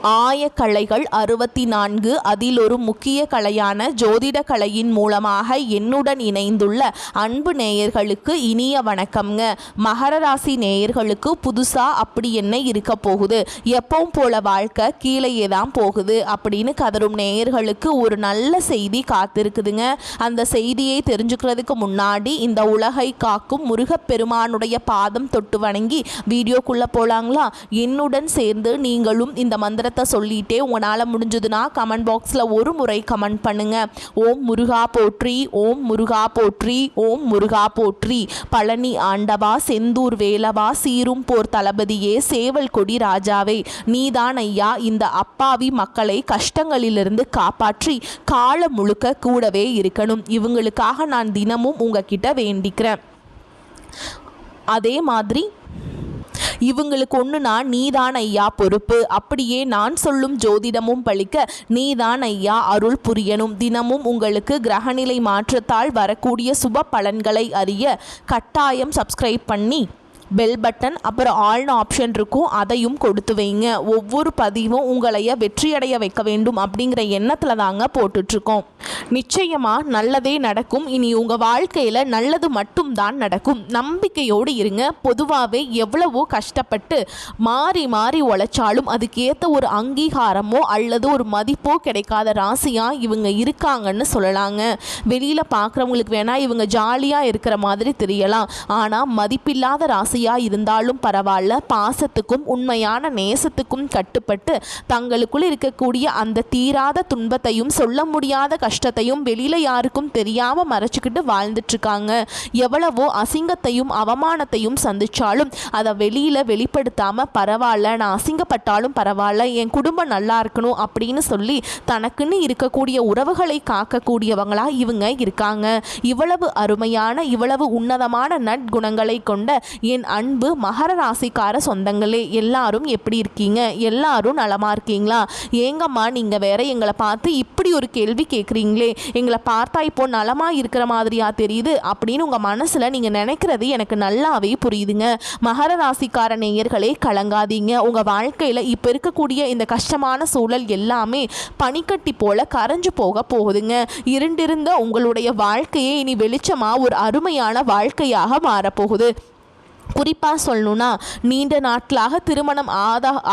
ஆயக்கலைகள் 64 அதில் ஒரு முக்கிய கலையான ஜோதிட கலையின் மூலமாக என்னுடன் இணைந்துள்ள அன்பு நேயர்களுக்கு இனிய வணக்கம்ங்க. மகர ராசி நேயர்களுக்கு புதுசா அப்படி என்ன இருக்க போகுது, எப்பவும் போல வாழ்க்கை கீழேயே தான் போகுது அப்படின்னு கதரும் நேயர்களுக்கு ஒரு நல்ல செய்தி காத்திருக்குதுங்க. அந்த செய்தியை தெரிஞ்சுக்கிறதுக்கு முன்னாடி இந்த உலகை காக்கும் முருகப்பெருமானுடைய பாதம் தொட்டு வணங்கி வீடியோக்குள்ள போலாங்களா? என்னுடன் சேர்ந்து நீங்களும் இந்த மந்திரத்தை சொல்லிட்டே உங்களால் முடிஞ்சதுன்னா கமெண்ட் பாக்ஸில் ஒரு முறை கமெண்ட் பண்ணுங்க. ஓம் முருகா போற்றி, ஓம் முருகா போற்றி, ஓம் முருகா போற்றி. பழனி ஆண்டவா, செந்தூர் வேலவா, சீரும் போர் தளபதியே, சேவல் கொடி ராஜாவே, நீதான் ஐயா இந்த அப்பாவி மக்களை கஷ்டங்களிலிருந்து காப்பாற்றி காலம் முழுக்க கூடவே இருக்கணும். இவங்களுக்காக நான் தினமும் உங்ககிட்ட வேண்டிக்கிறேன். அதே மாதிரி இவங்களுக்கு ஒன்றுனா நீதான் ஐயா பொறுப்பு, அப்படியே நான் சொல்லும் ஜோதிடமும் பழிக்க நீதான் ஐயா அருள் புரியணும். தினமும் உங்களுக்கு கிரகநிலை மாற்றத்தால் வரக்கூடிய சுப பலன்களை அறிய கட்டாயம் சப்ஸ்கிரைப் பண்ணி பெல் பட்டன் அப்புறம் ஆல்னு ஆப்ஷன் இருக்கும், அதையும் கொடுத்து வைங்க. ஒவ்வொரு பதிவும் உங்களைய வெற்றியடைய வைக்க வேண்டும் அப்படிங்கிற எண்ணத்தில் தாங்க போட்டுட்ருக்கோம். நிச்சயமாக நல்லதே நடக்கும். இனி உங்கள் வாழ்க்கையில் நல்லது மட்டும்தான் நடக்கும். நம்பிக்கையோடு இருங்க. பொதுவாகவே எவ்வளவோ கஷ்டப்பட்டு மாறி மாறி உழைச்சாலும் அதுக்கேற்ற ஒரு அங்கீகாரமோ அல்லது ஒரு மதிப்போ கிடைக்காத ராசியாக இவங்க இருக்காங்கன்னு சொல்லலாங்க. வெளியில் பார்க்குறவங்களுக்கு வேணால் இவங்க ஜாலியாக இருக்கிற மாதிரி தெரியலாம். ஆனால் மதிப்பில்லாத ராசி இருந்தாலும் பரவாயில்ல, பாசத்துக்கும் உண்மையான நேசத்துக்கும் கட்டுப்பட்டு தங்களுக்குள் இருக்கக்கூடிய அந்த தீராத துன்பத்தையும் சொல்ல முடியாத கஷ்டத்தையும் வெளியில யாருக்கும் தெரியாம மறைச்சிக்கிட்டு வாழ்ந்துட்டு இருக்காங்க. எவ்வளவோ அசிங்கத்தையும் அவமானத்தையும் சந்திச்சாலும் அதை வெளியில வெளிப்படுத்தாம பரவாயில்ல, நான் அசிங்கப்பட்டாலும் பரவாயில்ல, என் குடும்பம் நல்லா இருக்கணும் அப்படின்னு சொல்லி தனக்குன்னு இருக்கக்கூடிய உறவுகளை காக்கக்கூடியவங்களா இவங்க இருக்காங்க. இவ்வளவு அருமையான இவ்வளவு உன்னதமான நற்குணங்களை கொண்ட என் அன்பு மகர ராசிக்கார சொந்தங்களே, எல்லாரும் எப்படி இருக்கீங்க? எல்லாரும் நலமா இருக்கீங்களா? ஏங்கம்மா நீங்கள் வேற எங்களை பார்த்து இப்படி ஒரு கேள்வி கேட்குறீங்களே, எங்களை பார்த்தா இப்போ நலமா இருக்கிற மாதிரியா தெரியுது அப்படின்னு உங்கள் மனசில் நீங்கள் நினைக்கிறது எனக்கு நல்லாவே புரியுதுங்க. மகர ராசிக்கார நேயர்களே, கலங்காதீங்க. உங்கள் வாழ்க்கையில் இப்போ இருக்கக்கூடிய இந்த கஷ்டமான சூழல் எல்லாமே பனிக்கட்டி போல கரைஞ்சு போக போகுதுங்க. இருண்டிருந்த உங்களுடைய வாழ்க்கையே இனி வெளிச்சமாக ஒரு அருமையான வாழ்க்கையாக மாறப்போகுது. குறிப்பாக சொல்லணும்னா, நீண்ட நாட்களாக திருமணம்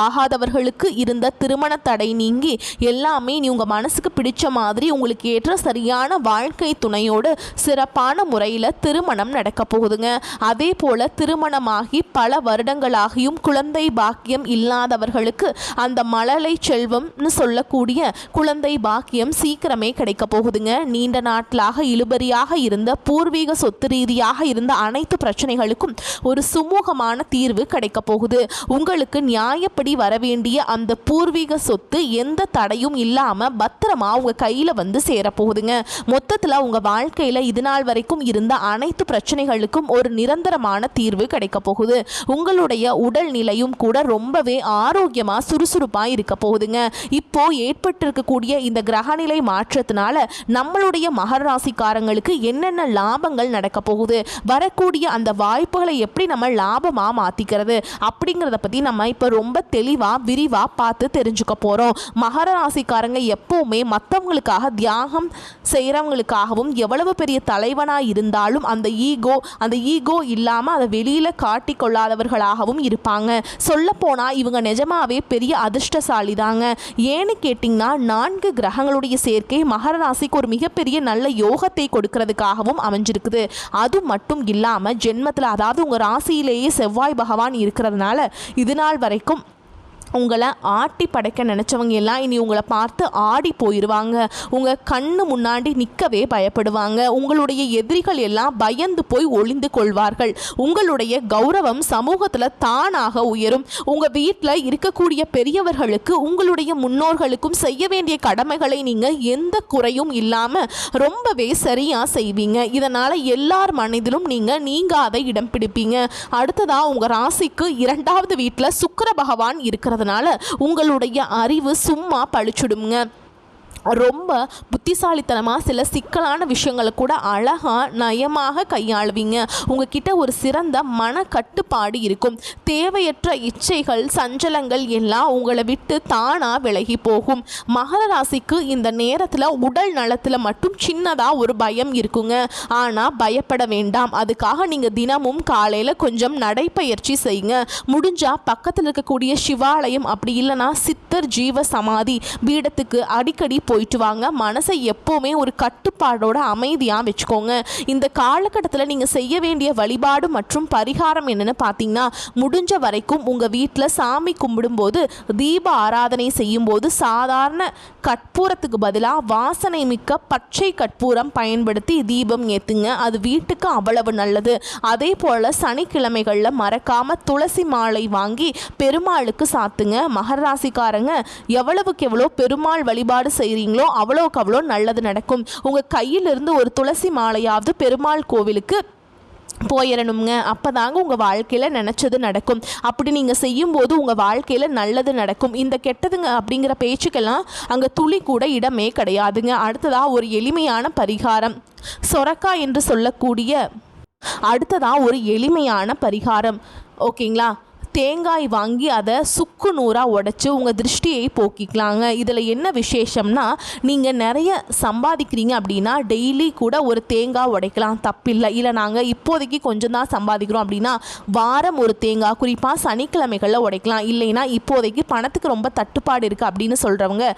ஆகாதவர்களுக்கு இருந்த திருமண தடை நீங்கி எல்லாமே நீ உங்கள் மனசுக்கு பிடிச்ச மாதிரி உங்களுக்கு ஏற்ற சரியான வாழ்க்கை துணையோடு சிறப்பான முறையில் திருமணம் நடக்க போகுதுங்க. அதே போல் திருமணமாகி பல வருடங்களாகியும் குழந்தை பாக்கியம் இல்லாதவர்களுக்கு அந்த மழலை செல்வம்னு சொல்லக்கூடிய குழந்தை பாக்கியம் சீக்கிரமே கிடைக்க போகுதுங்க. நீண்ட நாட்களாக இழுபறியாக இருந்த பூர்வீக சொத்து ரீதியாக இருந்த அனைத்து பிரச்சனைகளுக்கும் ஒரு சுமூகமான தீர்வு கிடைக்க போகுது. உங்களுக்கு நியாயப்படி வரவேண்டிய அந்த பூர்வீக சொத்து எந்த தடையும் இல்லாம பத்திரமா உங்க கையில வந்து சேரப்போகுதுங்க. மொத்தத்துல உங்க வாழ்க்கையில இது நாள் வரைக்கும் இருந்த அனைத்து பிரச்சனைகளுக்கும் ஒரு நிரந்தரமான தீர்வு கிடைக்க போகுது. உங்களுடைய உடல் நிலையும் கூட ரொம்பவே ஆரோக்கியமா சுறுசுறுப்பா இருக்க போகுதுங்க. இப்போ ஏற்பட்டிருக்கக்கூடிய இந்த கிரகநிலை மாற்றத்தினால நம்மளுடைய மகர ராசிக்காரங்களுக்கு என்னென்ன லாபங்கள் நடக்க போகுது, வரக்கூடிய அந்த வாய்ப்புகளை எப்படி நம்ம லாபமாக மாற்றிக்கிறது அப்படிங்கிறத பற்றி நம்ம இப்போ ரொம்ப தெளிவாக விரிவாக பார்த்து தெரிஞ்சுக்க போகிறோம். மகர ராசிக்காரங்க எப்போவுமே மற்றவங்களுக்காக தியாகம் செய்கிறவங்களுக்காகவும் எவ்வளவு பெரிய தலைவனாக இருந்தாலும் அந்த ஈகோ இல்லாமல் அதை வெளியில் காட்டி கொள்ளாதவர்களாகவும் இருப்பாங்க. சொல்லப்போனால் இவங்க நிஜமாவே பெரிய அதிர்ஷ்டசாலி தாங்க. ஏன்னு கேட்டிங்கன்னா 4 கிரகங்களுடைய சேர்க்கை மகர ராசிக்கு ஒரு மிகப்பெரிய நல்ல யோகத்தை கொடுக்கறதுக்காகவும் அமைஞ்சிருக்குது. அது மட்டும் இல்லாமல் ஜென்மத்தில் அதாவது உங்கள் ராசியிலேயே செவ்வாய் பகவான் இருக்கிறதுனால இது நாள் வரைக்கும் உங்களை ஆட்டி படைக்க நினச்சவங்க எல்லாம் இனி உங்களை பார்த்து ஆடி போயிடுவாங்க. உங்கள் கண்ணு முன்னாடி நிற்கவே பயப்படுவாங்க. உங்களுடைய எதிரிகள் எல்லாம் பயந்து போய் ஒளிந்து கொள்வார்கள். உங்களுடைய கௌரவம் சமூகத்தில் தானாக உயரும். உங்கள் வீட்டில் இருக்கக்கூடிய பெரியவர்களுக்கு உங்களுடைய முன்னோர்களுக்கும் செய்ய வேண்டிய கடமைகளை நீங்கள் எந்த குறையும் இல்லாமல் ரொம்பவே சரியாக செய்வீங்க. இதனால் எல்லார் மனதிலும் நீங்கள் நீங்காத இடம் பிடிப்பீங்க. அடுத்ததாக உங்கள் ராசிக்கு 2வது வீட்டில் சுக்கிர பகவான் இருக்கிறது. உங்களுடைய அறிவு சும்மா பழிச்சுடுங்க. ரொம்ப புத்திசாலித்தனமாக சில சிக்கலான விஷயங்களை கூட அழகாக நயமாக கையாளுவீங்க. உங்ககிட்ட ஒரு சிறந்த மன கட்டுப்பாடு இருக்கும். தேவையற்ற இச்சைகள் சஞ்சலங்கள் எல்லாம் உங்களை விட்டு தானாக விலகி போகும். மகர ராசிக்கு இந்த நேரத்தில் உடல் நலத்தில் மட்டும் சின்னதாக ஒரு பயம் இருக்குங்க. ஆனால் பயப்பட வேண்டாம். அதுக்காக நீங்கள் தினமும் காலையில் கொஞ்சம் நடைப்பயிற்சி செய்யுங்க. முடிஞ்சால் பக்கத்தில் இருக்கக்கூடிய சிவாலயம் அப்படி இல்லைன்னா சித்தர் ஜீவ சமாதி பீடத்துக்கு அடிக்கடி போயிட்டு வாங்க. மனசை எப்போவுமே ஒரு கட்டுப்பாடோட அமைதியாக வச்சுக்கோங்க. இந்த காலகட்டத்தில் நீங்கள் செய்ய வேண்டிய வழிபாடு மற்றும் பரிகாரம் என்னென்னு பார்த்தீங்கன்னா, முடிஞ்ச வரைக்கும் உங்கள் வீட்டில் சாமி கும்பிடும்போது தீப ஆராதனை செய்யும்போது சாதாரண கற்பூரத்துக்கு பதிலாக வாசனை மிக்க பச்சை கற்பூரம் பயன்படுத்தி தீபம் ஏற்றுங்க. அது வீட்டுக்கு அவ்வளவு நல்லது. அதே போல் சனிக்கிழமைகளில் மறக்காமல் துளசி மாலை வாங்கி பெருமாளுக்கு சாத்துங்க. மகர ராசிக்காரங்க எவ்வளவுக்கு எவ்வளோ பெருமாள் வழிபாடு செய்கிறீங்களோ அவ்வளோக்கு அவ்வளோ நல்லது நடக்கும். உங்கள் கையிலிருந்து ஒரு துளசி மாலையாவது பெருமாள் கோவிலுக்கு போயிடணுங்க. அப்போ தாங்க உங்கள் வாழ்க்கையில் நினச்சது நடக்கும். அப்படி நீங்கள் செய்யும்போது உங்கள் வாழ்க்கையில் நல்லது நடக்கும். இந்த கெட்டதுங்க அப்படிங்கிற பேச்சுக்கெல்லாம் அங்கே துளி கூட இடமே கிடையாதுங்க. அடுத்ததாக ஒரு எளிமையான பரிகாரம், சொரக்கா என்று சொல்லக்கூடிய அடுத்ததாக ஒரு எளிமையான பரிகாரம். ஓகேங்களா? தேங்காய் வாங்கி அதை சுக்கு நூறாக உடைச்சி உங்கள் திருஷ்டியை போக்கிக்கலாங்க. இதில் என்ன விசேஷம்னா, நீங்கள் நிறைய சம்பாதிக்கிறீங்க அப்படின்னா டெய்லி கூட ஒரு தேங்காய் உடைக்கலாம், தப்பில்லை. இல்லை நாங்கள் இப்போதைக்கு கொஞ்சம் தான் சம்பாதிக்கிறோம் அப்படின்னா வாரம் ஒரு தேங்காய், குறிப்பாக சனிக்கிழமைகளில் உடைக்கலாம். இல்லைன்னா இப்போதைக்கு பணத்துக்கு ரொம்ப தட்டுப்பாடு இருக்குது அப்படின்னு சொல்கிறவங்க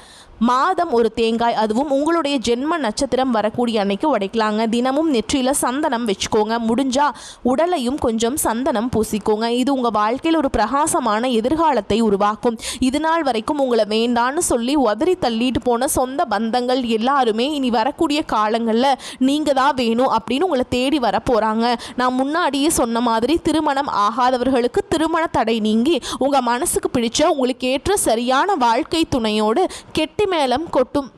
மாதம் ஒரு தேங்காய், அதுவும் உங்களுடைய ஜென்ம நட்சத்திரம் வரக்கூடிய அன்னைக்கு உடைக்கலாங்க. தினமும் நெற்றியில் சந்தனம் வச்சுக்கோங்க. முடிஞ்சால் உடலையும் கொஞ்சம் சந்தனம் பூசிக்கோங்க. இது உங்கள் வாழ்க்கையில் ஒரு பிரகாசமான எதிர்காலத்தை உருவாக்கும். இது நாள் வரைக்கும் உங்களை வேண்டான்னு சொல்லி உதறி தள்ளிட்டு போன சொந்த பந்தங்கள் எல்லாருமே இனி வரக்கூடிய காலங்களில் நீங்கள் தான் வேணும் அப்படின்னு உங்களை தேடி வர போகிறாங்க. நான் முன்னாடியே சொன்ன மாதிரி திருமணம் ஆகாதவர்களுக்கு திருமண தடை நீங்கி உங்கள் மனசுக்கு பிடிச்ச உங்களுக்கு ஏற்ற சரியான வாழ்க்கை துணையோடு கெட்டி மேளம் கொட்டும்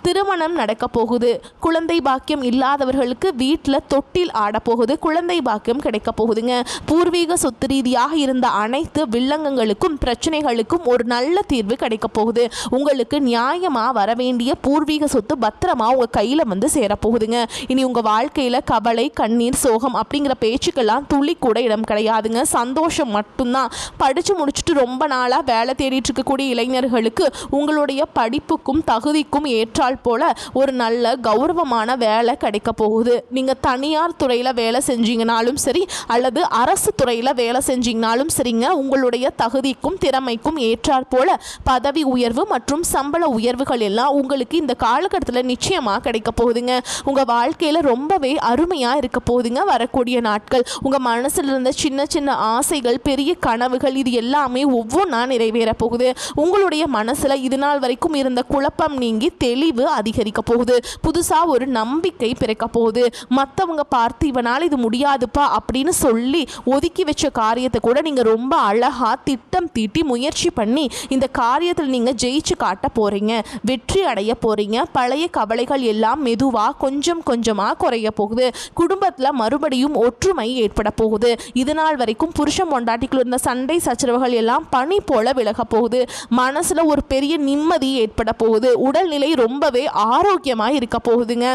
திருமணம் நடக்க போகுது. குழந்தை பாக்கியம் இல்லாதவர்களுக்கு வீட்டில் தொட்டில் ஆடப்போகுது. குழந்தை பாக்கியம் கிடைக்க போகுதுங்க. பூர்வீக சொத்து ரீதியாக இருந்த அனைத்து வில்லங்கங்களுக்கும் பிரச்சனைகளுக்கும் ஒரு நல்ல தீர்வு கிடைக்க போகுது. உங்களுக்கு நியாயமாக வர வேண்டிய பூர்வீக சொத்து பத்திரமா உங்கள் கையில் வந்து சேரப்போகுதுங்க. இனி உங்கள் வாழ்க்கையில் கவலை கண்ணீர் சோகம் அப்படிங்கிற பேச்சுக்கெல்லாம் துளி கூட இடம் கிடையாதுங்க. சந்தோஷம் மட்டும்தான். படித்து முடிச்சுட்டு ரொம்ப நாளாக வேலை தேடிட்டு இருக்கக்கூடிய இளைஞர்களுக்கு உங்களுடைய படிப்புக்கும் தகுதிக்கும் ஏற்றால் போல ஒரு நல்ல கௌரவமான வேலை கிடைக்க போகுது. நீங்கள் தனியார் துறையில் வேலை செஞ்சீங்கனாலும் சரி அல்லது அரசு துறையில் வேலை செஞ்சீங்கனாலும் சரிங்க, உங்களுடைய தகுதிக்கும் திறமைக்கும் ஏற்றாற் போல பதவி உயர்வு மற்றும் சம்பள உயர்வுகள் எல்லாம் உங்களுக்கு இந்த காலகட்டத்தில் நிச்சயமாக கிடைக்க போகுதுங்க. உங்கள் வாழ்க்கையில் ரொம்பவே அருமையாக இருக்க போகுதுங்க வரக்கூடிய நாட்கள். உங்கள் மனசில் இருந்த சின்ன சின்ன ஆசைகள், பெரிய கனவுகள், இது எல்லாமே ஒவ்வொன்றா நிறைவேற போகுது. உங்களுடைய மனசில் இது நாள் வரைக்கும் இருந்த குழப்பம் நீங்கி தெளிவு அதிகரிக்க போகுது. புதுசா ஒரு நம்பிக்கை பிறக்க போகுது. மற்றவங்க பார்த்து இவனால் இது முடியாதுப்பா அப்படின்னு சொல்லி ஒதுக்கி வச்ச காரியத்தை கூட நீங்க ரொம்ப அழகா திட்டம் தீட்டி முயற்சி பண்ணி இந்த காரியத்தில் நீங்க ஜெயிச்சு காட்ட போறீங்க, வெற்றி அடைய போறீங்க. பழைய கவலைகள் எல்லாம் மெதுவா கொஞ்சம் கொஞ்சமா குறைய போகுது. குடும்பத்துல மறுபடியும் ஒற்றுமை ஏற்பட போகுது. இதனால் வரைக்கும் புருஷன் பொண்டாட்டிக்குள்ள இருந்த சண்டை சச்சரவுகள் எல்லாம் பனி போல விலக போகுது. மனசுல ஒரு பெரிய நிம்மதி ஏற்பட போகுது. உடல்நிலை ரொம்பவே ஆரோக்கியமாக இருக்க போகுதுங்க.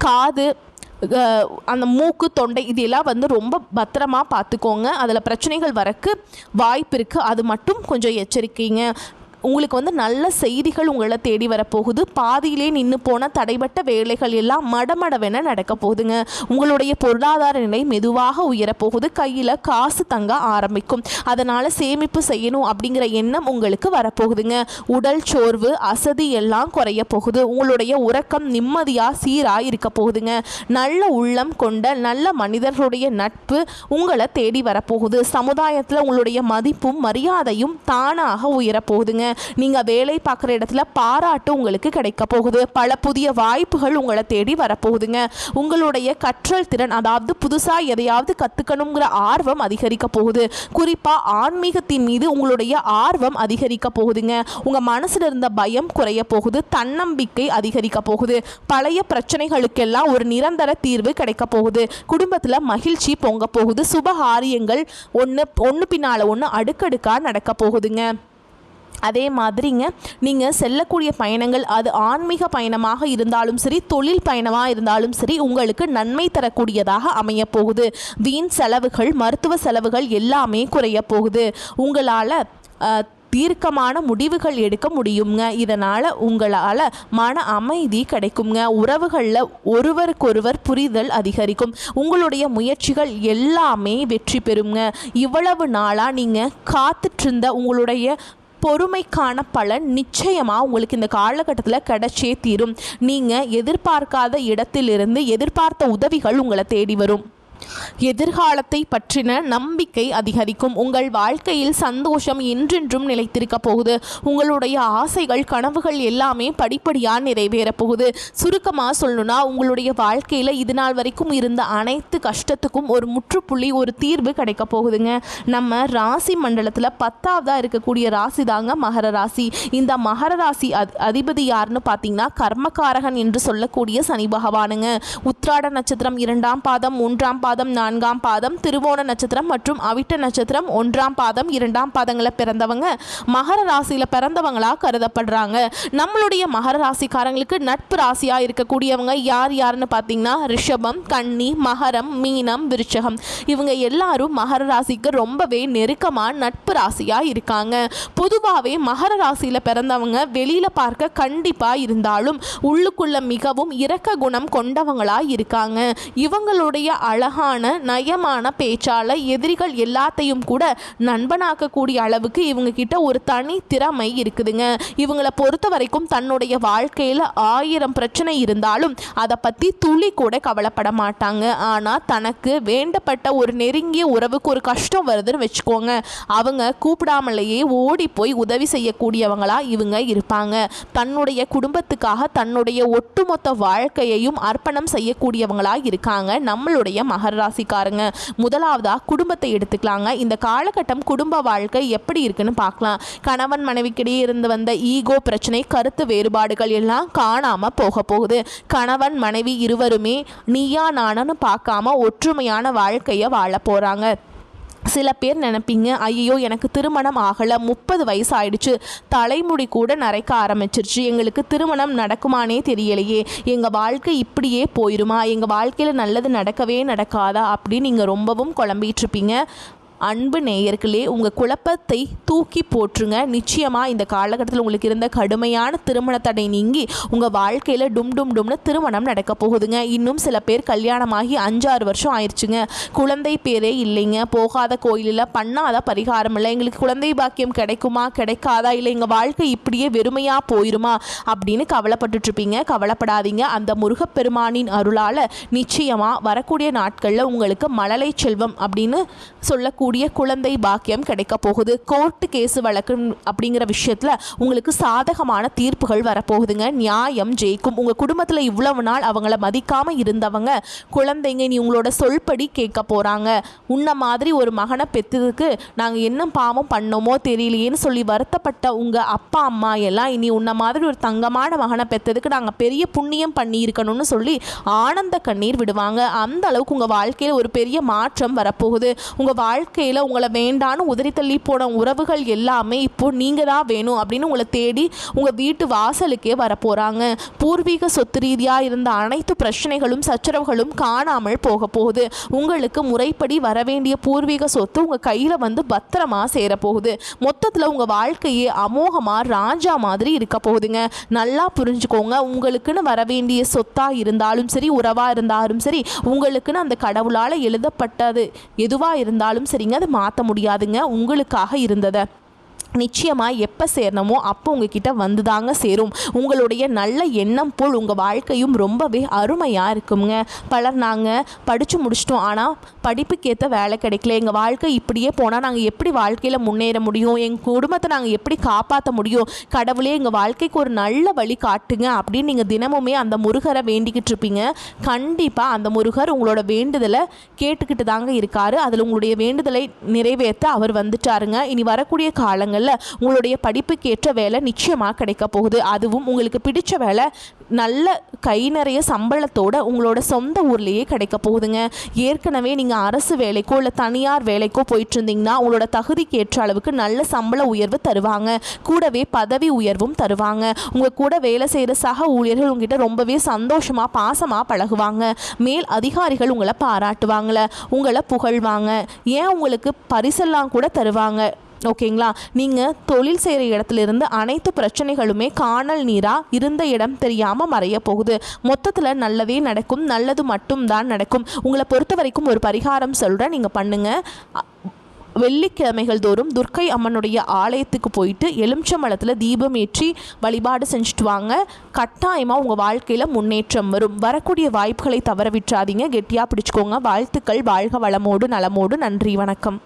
காது, அந்த மூக்கு, தொண்டை இது எல்லாம் வந்து ரொம்ப பத்திரமா பார்த்துக்கோங்க. அதில் பிரச்சனைகள் வரக்கு வாய்ப்பு இருக்குது. அது மட்டும் கொஞ்சம் எச்சரிக்கைங்க. உங்களுக்கு வந்து நல்ல செய்திகள் உங்களை தேடி வரப்போகுது. பாதியிலே நின்று போன தடைப்பட்ட வேலைகள் எல்லாம் மடமடவென நடக்க போகுதுங்க. உங்களுடைய பொருளாதார நிலை மெதுவாக உயரப்போகுது. கையில் காசு தங்க ஆரம்பிக்கும். அதனால் சேமிப்பு செய்யணும் அப்படிங்கிற எண்ணம் உங்களுக்கு வரப்போகுதுங்க. உடல் சோர்வு, அசதி எல்லாம் குறைய போகுது. உங்களுடைய உறக்கம் நிம்மதியாக சீராக இருக்க போகுதுங்க. நல்ல உள்ளம் கொண்ட நல்ல மனிதர்களுடைய நட்பு உங்களை தேடி வரப்போகுது. சமுதாயத்தில் உங்களுடைய மதிப்பும் மரியாதையும் தானாக உயரப்போகுதுங்க. நீங்கள் வேலை பார்க்குற இடத்துல பாராட்டு உங்களுக்கு கிடைக்க போகுது. பல புதிய வாய்ப்புகள் உங்களை தேடி வரப்போகுதுங்க. உங்களுடைய கற்றல் திறன், அதாவது புதுசாக எதையாவது கற்றுக்கணுங்கிற ஆர்வம் அதிகரிக்க போகுது. குறிப்பாக ஆன்மீகத்தின் மீது உங்களுடைய ஆர்வம் அதிகரிக்க போகுதுங்க. உங்கள் மனசில் இருந்த பயம் குறைய போகுது. தன்னம்பிக்கை அதிகரிக்க போகுது. பழைய பிரச்சனைகளுக்கெல்லாம் ஒரு நிரந்தர தீர்வு கிடைக்க போகுது. குடும்பத்தில் மகிழ்ச்சி பொங்க போகுது. சுபகாரியங்கள் ஒன்று பின்னால் ஒன்று அடுக்கடுக்காக நடக்க போகுதுங்க. அதே மாதிரிங்க நீங்கள் செல்லக்கூடிய பயணங்கள் அது ஆன்மீக பயணமாக இருந்தாலும் சரி, தொழில் பயணமாக இருந்தாலும் சரி, உங்களுக்கு நன்மை தரக்கூடியதாக அமைய போகுது. வீண் செலவுகள், மருத்துவ செலவுகள் எல்லாமே குறைய போகுது. உங்களால் தீர்க்கமான முடிவுகள் எடுக்க முடியுங்க. இதனால் உங்களால் மன அமைதி கிடைக்குங்க. உறவுகளில் ஒருவருக்கொருவர் புரிதல் அதிகரிக்கும். உங்களுடைய முயற்சிகள் எல்லாமே வெற்றி பெறுங்க. இவ்வளவு நாளாக நீங்கள் காத்துட்ருந்த உங்களுடைய பொறுமைக்கான பலன் நிச்சயமாக உங்களுக்கு இந்த காலகட்டத்தில் கிடைச்சே தீரும். நீங்கள் எதிர்பார்க்காத இடத்திலிருந்து எதிர்பார்த்த உதவிகள் உங்களை தேடி வரும். எதிர்காலத்தை பற்றின நம்பிக்கை அதிகரிக்கும். உங்கள் வாழ்க்கையில் சந்தோஷம் என்றென்றும் நிலைத்திருக்க போகுது. உங்களுடைய ஆசைகள், கனவுகள் எல்லாமே படிப்படியாக நிறைவேற போகுது. சுருக்கமாக சொல்லணும்னா, உங்களுடைய வாழ்க்கையில் இது நாள் வரைக்கும் இருந்த அனைத்து கஷ்டத்துக்கும் ஒரு முற்றுப்புள்ளி, ஒரு தீர்வு கிடைக்க போகுதுங்க. நம்ம ராசி மண்டலத்தில் 10ஆவதாக இருக்கக்கூடிய ராசி தாங்க மகர ராசி. இந்த மகர ராசி அதிபதி யாருன்னு பார்த்தீங்கன்னா கர்மகாரகன் என்று சொல்லக்கூடிய சனி பகவானுங்க. உத்திராட நட்சத்திரம் 2ஆம் பாதம், 3ஆம் பாதம், 4ஆம் பாதம், திருவோண நட்சத்திரம் மற்றும் அவிட்ட நட்சத்திரம் 1ஆம் பாதம், 2ஆம் பாதங்களில் பிறந்தவங்க மகர ராசியில் பிறந்தவங்களாக கருதப்படுறாங்க. நம்மளுடைய மகர ராசிக்காரங்களுக்கு நட்பு ராசியாக இருக்கக்கூடியவங்க யாருன்னு பார்த்தீங்கன்னா ரிஷபம், கன்னி, மகரம், மீனம், விருச்சகம். இவங்க எல்லாரும் மகர ராசிக்கு ரொம்பவே நெருக்கமாக நட்பு ராசியாக இருக்காங்க. பொதுவாகவே மகர ராசியில் பிறந்தவங்க வெளியில் பார்க்க கண்டிப்பாக இருந்தாலும் உள்ளுக்குள்ள மிகவும் இரக்க குணம் கொண்டவங்களாக இருக்காங்க. இவங்களுடைய அழகான நயமான பேச்சால எதிரிகள் எல்லாத்தையும் கூட நண்பனாக்கக்கூடிய அளவுக்கு இவங்க கிட்ட ஒரு தனி திறமை இருக்குதுங்க. இவங்களை பொறுத்த வரைக்கும் தன்னுடைய வாழ்க்கையில் 1000 பிரச்சனை இருந்தாலும் அதை பற்றி துளி கூட கவலைப்பட மாட்டாங்க. ஆனால் தனக்கு வேண்டப்பட்ட ஒரு நெருங்கிய உறவுக்கு ஒரு கஷ்டம் வருதுன்னு வச்சுக்கோங்க, அவங்க கூப்பிடாமலேயே ஓடி போய் உதவி செய்யக்கூடியவங்களா இவங்க இருப்பாங்க. தன்னுடைய குடும்பத்துக்காக தன்னுடைய ஒட்டுமொத்த வாழ்க்கையையும் அர்ப்பணம் செய்யக்கூடியவங்களா இருக்காங்க நம்மளுடைய மகர ராசிக்காரங்க. முதலாவதா குடும்பத்தை எடுத்துக்கலாங்க. இந்த காலகட்டம் குடும்ப வாழ்க்கை எப்படி இருக்குன்னு பார்க்கலாம். கணவன் மனைவிக்கிடையே இருந்து வந்த ஈகோ பிரச்சனை, கருத்து வேறுபாடுகள் எல்லாம் காணாம போக போகுது. கணவன் மனைவி இருவருமே நீயா நானு பார்க்காம ஒற்றுமையான வாழ்க்கையை வாழ போறாங்க. சில பேர் நினைப்பீங்க, ஐயோ எனக்கு திருமணம் ஆகலை, 30 வயசு ஆயிடுச்சு, தலைமுடி கூட நரைக்க ஆரம்பிச்சிருச்சு, எங்களுக்கு திருமணம் நடக்குமானே தெரியலையே, எங்கள் வாழ்க்கை இப்படியே போயிடுமா, எங்கள் வாழ்க்கையில் நல்லது நடக்கவே நடக்காதா அப்படின்னு நீங்கள் ரொம்பவும் குழம்பிகிட்ருப்பீங்க. அன்பு நேயர்களே, உங்கள் குழப்பத்தை தூக்கி போற்றுங்க. நிச்சயமாக இந்த காலகட்டத்தில் உங்களுக்கு இருந்த கடுமையான திருமண தடை நீங்கி உங்கள் வாழ்க்கையில் டும்னு திருமணம் நடக்க போகுதுங்க. இன்னும் சில பேர் கல்யாணமாகி 5-6 வருஷம் ஆயிடுச்சுங்க, குழந்தை பேரே இல்லைங்க, போகாத கோயிலில் பண்ணாத பரிகாரம் இல்லை, எங்களுக்கு குழந்தை பாக்கியம் கிடைக்குமா கிடைக்காதா, இல்லை எங்கள் வாழ்க்கை இப்படியே வெறுமையாக போயிடுமா அப்படின்னு கவலைப்பட்டுட்ருப்பீங்க. கவலைப்படாதீங்க. அந்த முருகப்பெருமானின் அருளால் நிச்சயமாக வரக்கூடிய நாட்களில் உங்களுக்கு மழலை செல்வம் அப்படின்னு சொல்லக்கூடிய குழந்தை பாக்கியம் கிடைக்க போகுது. கோர்ட்டு கேஸு வழக்கு அப்படிங்கிற விஷயத்தில் உங்களுக்கு சாதகமான தீர்ப்புகள் வரப்போகுதுங்க. நியாயம் ஜெயிக்கும். உங்கள் குடும்பத்தில் இவ்வளவு நாள் அவங்கள மதிக்காமல் இருந்தவங்க குழந்தைங்க நீ உங்களோட சொல்படி கேட்க போகிறாங்க. உன்ன மாதிரி ஒரு மகனை பெற்றதுக்கு நாங்கள் என்ன பாவம் பண்ணோமோ தெரியலையேன்னு சொல்லி வருத்தப்பட்ட உங்கள் அப்பா அம்மா எல்லாம் இனி உன்ன மாதிரி ஒரு தங்கமான மகனை பெற்றதுக்கு நாங்கள் பெரிய புண்ணியம் பண்ணியிருக்கணும்னு சொல்லி ஆனந்த கண்ணீர் விடுவாங்க. அந்த அளவுக்கு உங்கள் வாழ்க்கையில் ஒரு பெரிய மாற்றம் வரப்போகுது. உங்கள் வாழ்க்கையில் உங்களை வேண்டான்னு உதறி தள்ளி போன உறவுகள் எல்லாமே இப்போ நீங்கள் தான் வேணும் அப்படின்னு உங்களை தேடி உங்கள் வீட்டு வாசலுக்கே வரப்போகிறாங்க. பூர்வீக சொத்து ரீதியாக இருந்த அனைத்து பிரச்சனைகளும் சச்சரவுகளும் காணாமல் போக போகுது. உங்களுக்கு முறைப்படி வரவேண்டிய பூர்வீக சொத்து உங்கள் கையில் வந்து பத்திரமா சேரப்போகுது. மொத்தத்தில் உங்கள் வாழ்க்கையே அமோகமாக ராஜா மாதிரி இருக்க போகுதுங்க. நல்லா புரிஞ்சுக்கோங்க. உங்களுக்குன்னு வரவேண்டிய சொத்தாக இருந்தாலும் சரி, உறவாக இருந்தாலும் சரி, உங்களுக்குன்னு அந்த கடவுளால் எழுதப்பட்டது எதுவாக இருந்தாலும் சரிங்க, அதை மாற்ற முடியாதுங்க. உங்களுக்காக இருந்ததை நிச்சயமாக எப்போ சேரணுமோ அப்போ உங்ககிட்ட வந்து தாங்க சேரும். உங்களுடைய நல்ல எண்ணம் போல் உங்கள் வாழ்க்கையும் ரொம்பவே அருமையாக இருக்குங்க. பலர் நாங்கள் படித்து முடிச்சிட்டோம், ஆனால் படிப்புக்கேற்ற வேலை கிடைக்கல, எங்கள் வாழ்க்கை இப்படியே போனால் நாங்கள் எப்படி வாழ்க்கையில் முன்னேற முடியும், எங்கள் குடும்பத்தை நாங்கள் எப்படி காப்பாற்ற முடியும், கடவுளே எங்கள் வாழ்க்கைக்கு ஒரு நல்ல வழி காட்டுங்க அப்படின்னு நீங்கள் தினமுமே அந்த முருகரை வேண்டிக்கிட்டு இருப்பீங்க. கண்டிப்பாக அந்த முருகர் உங்களோட வேண்டுதலை கேட்டுக்கிட்டு தாங்க இருக்காரு. அதில் உங்களுடைய வேண்டுதலை நிறைவேற்ற அவர் வந்துட்டாருங்க. இனி வரக்கூடிய காலங்களில் காலங்களில் உங்களுடைய படிப்புக்கேற்ற வேலை நிச்சயமாக கிடைக்க போகுது. அதுவும் உங்களுக்கு பிடிச்ச வேலை நல்ல கை நிறைய சம்பளத்தோட உங்களோட சொந்த ஊர்லேயே கிடைக்க போகுதுங்க. ஏற்கனவே நீங்கள் அரசு வேலைக்கோ இல்லை தனியார் வேலைக்கோ போயிட்டு இருந்தீங்கன்னா உங்களோட தகுதிக்கு ஏற்ற அளவுக்கு நல்ல சம்பள உயர்வு தருவாங்க. கூடவே பதவி உயர்வும் தருவாங்க. உங்கள் கூட வேலை செய்கிற சக ஊழியர்கள் உங்ககிட்ட ரொம்பவே சந்தோஷமாக பாசமாக பழகுவாங்க. மேல் அதிகாரிகள் உங்களை பாராட்டுவாங்கள, உங்களை புகழ்வாங்க, ஏன் உங்களுக்கு பரிசெல்லாம் கூட தருவாங்க. ஓகேங்களா? நீங்கள் தொழில் செய்கிற இடத்துலேருந்து அனைத்து பிரச்சனைகளுமே காணல் நீராக இருந்த இடம் தெரியாமல் மறைய போகுது. மொத்தத்தில் நல்லதே நடக்கும், நல்லது மட்டும்தான் நடக்கும். உங்களை பொறுத்த வரைக்கும் ஒரு பரிகாரம் சொல்கிறேன், நீங்கள் பண்ணுங்கள். வெள்ளிக்கிழமைகள் தோறும் துர்க்கை அம்மனுடைய ஆலயத்துக்கு போயிட்டு எலுமிச்சம்பழத்தில் தீபம் ஏற்றி வழிபாடு செஞ்சுட்டு வாங்க. கட்டாயமாக உங்கள் வாழ்க்கையில் முன்னேற்றம் வரும். வரக்கூடிய வாய்ப்புகளை தவற விட்டுறாதீங்க. கெட்டியாக பிடிச்சிக்கோங்க. வாழ்த்துக்கள். வாழ்க வளமோடு நலமோடு. நன்றி, வணக்கம்.